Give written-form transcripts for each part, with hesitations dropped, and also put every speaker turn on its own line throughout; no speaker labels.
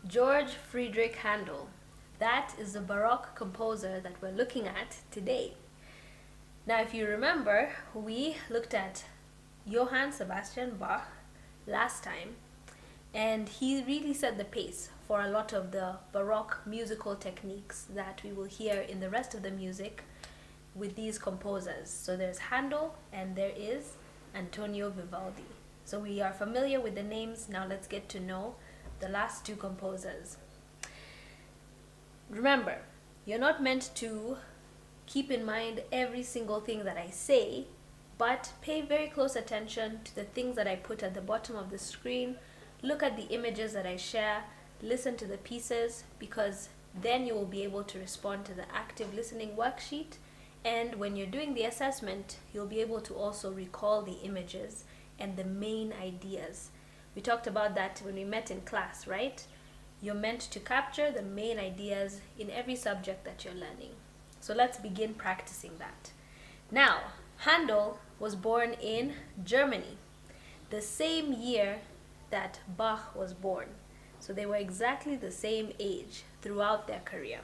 George Friedrich Handel. That is the Baroque composer that we're looking at today. Now, if you remember, we looked at Johann Sebastian Bach last time, and he really set the pace for a lot of the Baroque musical techniques that we will hear in the rest of the music with these composers. So there's Handel and there is Antonio Vivaldi. So we are familiar with the names. Now let's get to know the last two composers. Remember, you're not meant to keep in mind every single thing that I say, but pay very close attention to the things that I put at the bottom of the screen. Look at the images that I share, listen to the pieces, because then you will be able to respond to the active listening worksheet. And when you're doing the assessment, you'll be able to also recall the images and the main ideas. We talked about that when we met in class, right? You're meant to capture the main ideas in every subject that you're learning. So let's begin practicing that. Now, Handel was born in Germany, the same year that Bach was born. So they were exactly the same age throughout their career.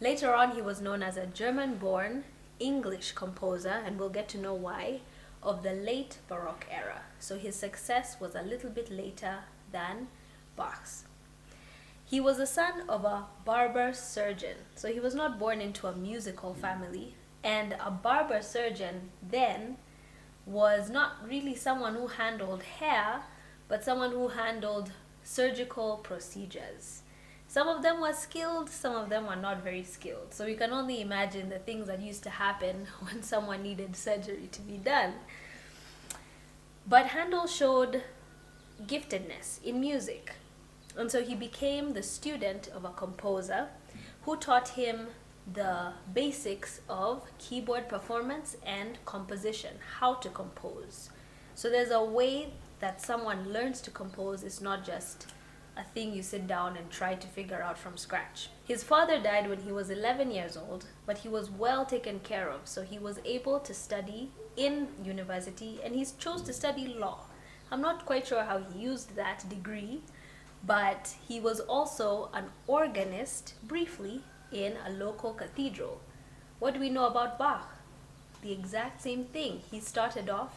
Later on, he was known as a German-born English composer, and we'll get to know why, of the late Baroque era. So his success was a little bit later than Bach's. He was the son of a barber surgeon. So he was not born into a musical family, and a barber surgeon then was not really someone who handled hair, but someone who handled surgical procedures. Some of them were skilled, some of them were not very skilled. So you can only imagine the things that used to happen when someone needed surgery to be done. But Handel showed giftedness in music. And so he became the student of a composer who taught him the basics of keyboard performance and composition, how to compose. So there's a way that someone learns to compose. It's not just a thing you sit down and try to figure out from scratch. His father died when he was 11 years old, but he was well taken care of, so he was able to study in university, and he chose to study law. I'm not quite sure how he used that degree, but he was also an organist briefly in a local cathedral. What do we know about Bach? The exact same thing. He started off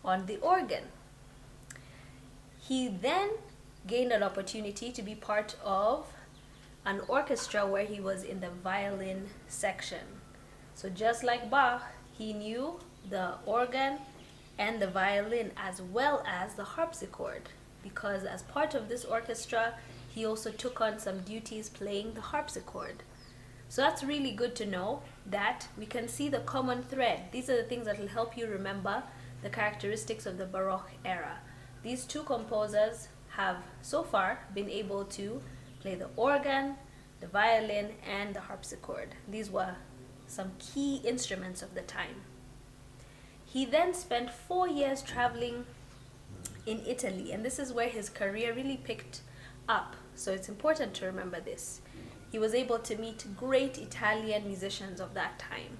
on the organ. He then gained an opportunity to be part of an orchestra where he was in the violin section. So just like Bach, he knew the organ and the violin as well as the harpsichord, because as part of this orchestra, he also took on some duties playing the harpsichord. So that's really good to know that we can see the common thread. These are the things that will help you remember the characteristics of the Baroque era. These two composers have so far been able to play the organ, the violin, and the harpsichord. These were some key instruments of the time. He then spent 4 years traveling in Italy, and this is where his career really picked up. So it's important to remember this. He was able to meet great Italian musicians of that time.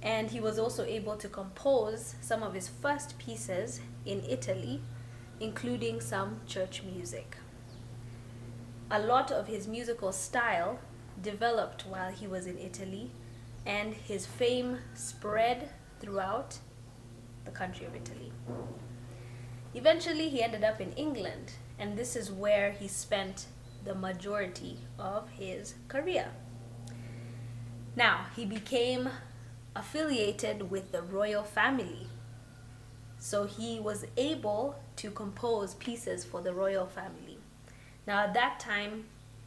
And he was also able to compose some of his first pieces in Italy, including some church music. A lot of his musical style developed while he was in Italy, and his fame spread throughout the country of Italy. Eventually, he ended up in England, and this is where he spent the majority of his career. Now, he became affiliated with the royal family. So he was able to compose pieces for the royal family. Now at that time,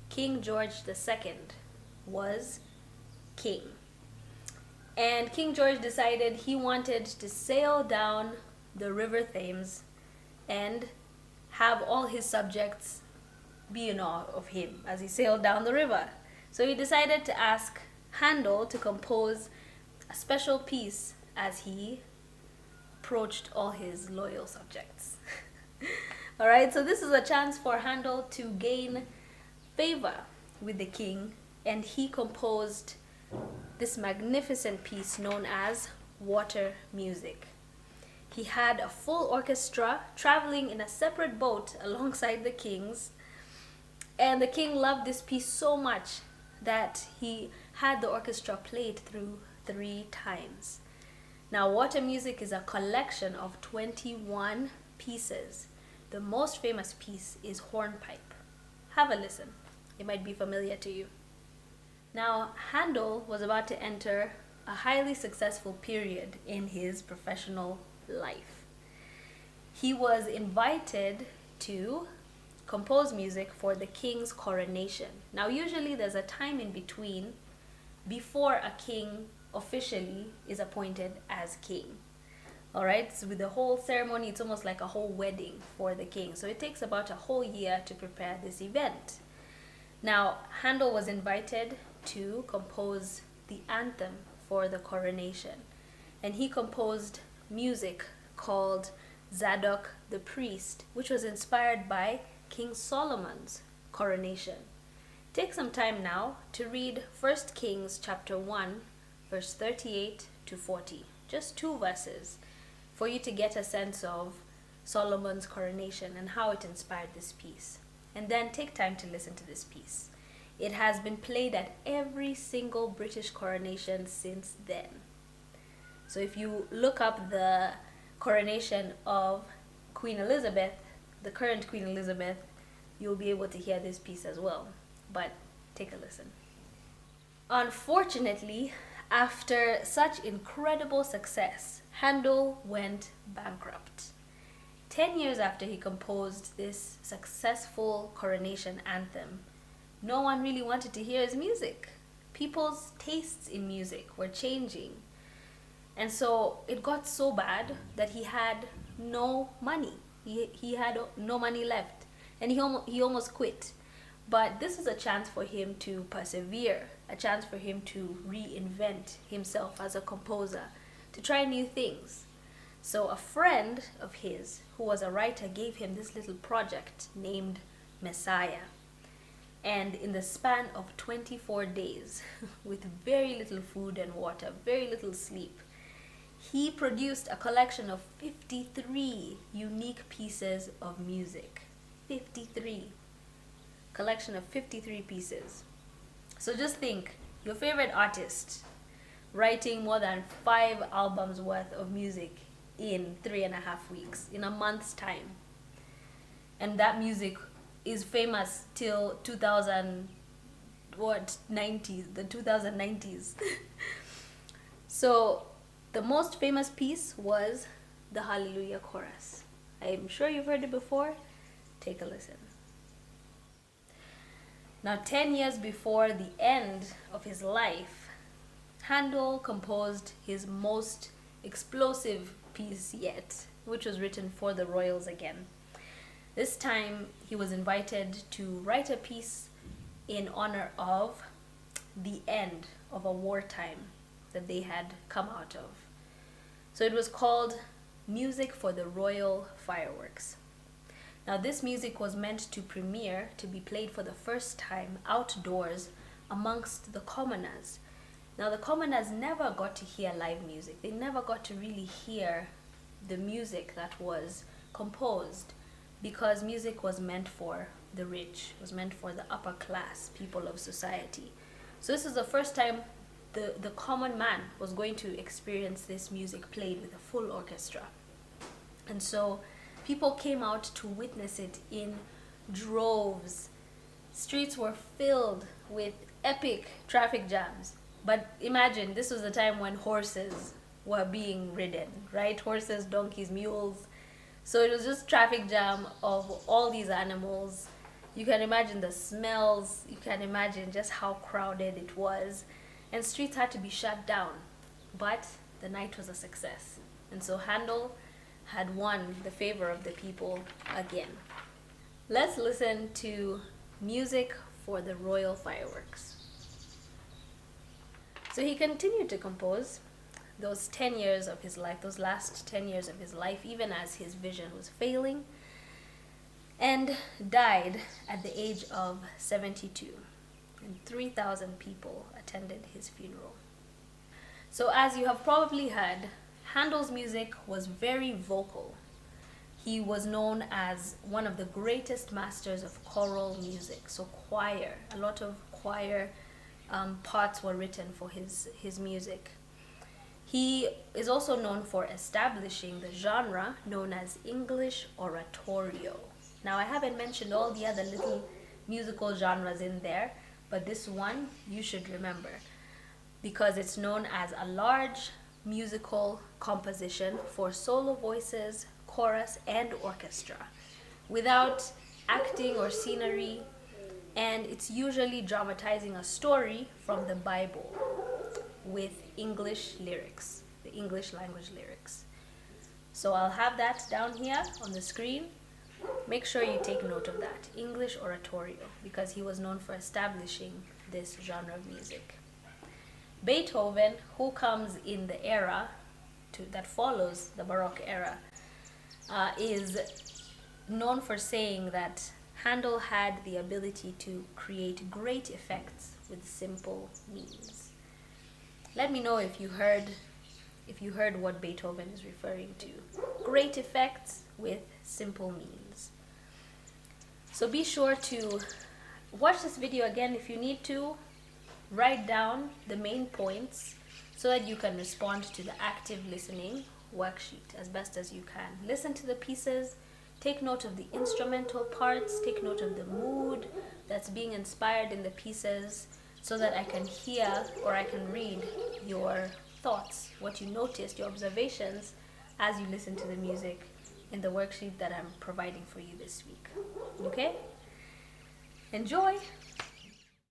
King George II was king. And King George decided he wanted to sail down the River Thames and have all his subjects be in awe of him as he sailed down the river. So he decided to ask Handel to compose a special piece as he approached all his loyal subjects. All right, so this is a chance for Handel to gain favor with the king, and he composed this magnificent piece known as Water Music. He had a full orchestra traveling in a separate boat alongside the king's, And the king loved this piece so much that he had the orchestra play it through 3 times. Now, Water Music is a collection of 21 pieces. The most famous piece is Hornpipe. Have a listen. It might be familiar to you. Now, Handel was about to enter a highly successful period in his professional life. He was invited to compose music for the king's coronation. Now, usually there's a time in between before a king officially is appointed as king. All right, so with the whole ceremony, it's almost like a whole wedding for the king. So it takes about a whole year to prepare this event. Now, Handel was invited to compose the anthem for the coronation, and he composed music called Zadok the Priest, which was inspired by King Solomon's coronation. Take some time now to read 1 Kings chapter 1, verse 38 to 40. Just 2 verses for you to get a sense of Solomon's coronation and how it inspired this piece. And then take time to listen to this piece. It has been played at every single British coronation since then. So if you look up the coronation of Queen Elizabeth, the current Queen Elizabeth, you'll be able to hear this piece as well. But take a listen. Unfortunately, after such incredible success, Handel went bankrupt. 10 years after he composed this successful coronation anthem, no one really wanted to hear his music. People's tastes in music were changing. And so it got so bad that he had no money. He had no money left, and he almost quit. But this is a chance for him to persevere, a chance for him to reinvent himself as a composer, to try new things. So a friend of his, who was a writer, gave him this little project named Messiah. And in the span of 24 days, with very little food and water, very little sleep, he produced a collection of 53 unique pieces of music. 53. Collection of 53 pieces. So just think, your favorite artist writing more than 5 albums worth of music in 3.5 weeks, in a month's time. And that music is famous till 2090s. So the most famous piece was the Hallelujah Chorus. I'm sure you've heard it before. Take a listen. Now, 10 years before the end of his life, Handel composed his most explosive piece yet, which was written for the royals again. This time, he was invited to write a piece in honor of the end of a wartime that they had come out of. So it was called Music for the Royal Fireworks. Now, this music was meant to premiere, to be played for the first time outdoors amongst the commoners. Now, the commoners never got to hear live music. They never got to really hear the music that was composed, because music was meant for the rich, was meant for the upper class people of society. So this is the first time the common man was going to experience this music played with a full orchestra. And so people came out to witness it in droves. Streets were filled with epic traffic jams. But imagine, this was the time when horses were being ridden, right? Horses, donkeys, mules. So it was just traffic jam of all these animals. You can imagine the smells. You can imagine just how crowded it was. And streets had to be shut down. But the night was a success. And so Handel had won the favor of the people again. Let's listen to Music for the Royal Fireworks. So he continued to compose those 10 years of his life, those last 10 years of his life, even as his vision was failing, and died at the age of 72. And 3,000 people attended his funeral. So as you have probably heard, Handel's music was very vocal. He was known as one of the greatest masters of choral music, so choir. A lot of choir parts were written for his music. He is also known for establishing the genre known as English oratorio. Now, I haven't mentioned all the other little musical genres in there, but this one you should remember because it's known as a large musical composition for solo voices, chorus, and orchestra without acting or scenery, and it's usually dramatizing a story from the Bible with English lyrics, the English language lyrics. So I'll have that down here on the screen. Make sure you take note of that, English oratorio, because he was known for establishing this genre of music. Beethoven, who comes in the era that follows the Baroque era, is known for saying that Handel had the ability to create great effects with simple means. Let me know if you heard what Beethoven is referring to. Great effects with simple means. So be sure to watch this video again if you need to. Write down the main points so that you can respond to the active listening worksheet as best as you can. Listen to the pieces, take note of the instrumental parts, take note of the mood that's being inspired in the pieces so that I can hear or I can read your thoughts, what you noticed, your observations as you listen to the music in the worksheet that I'm providing for you this week. Okay? Enjoy!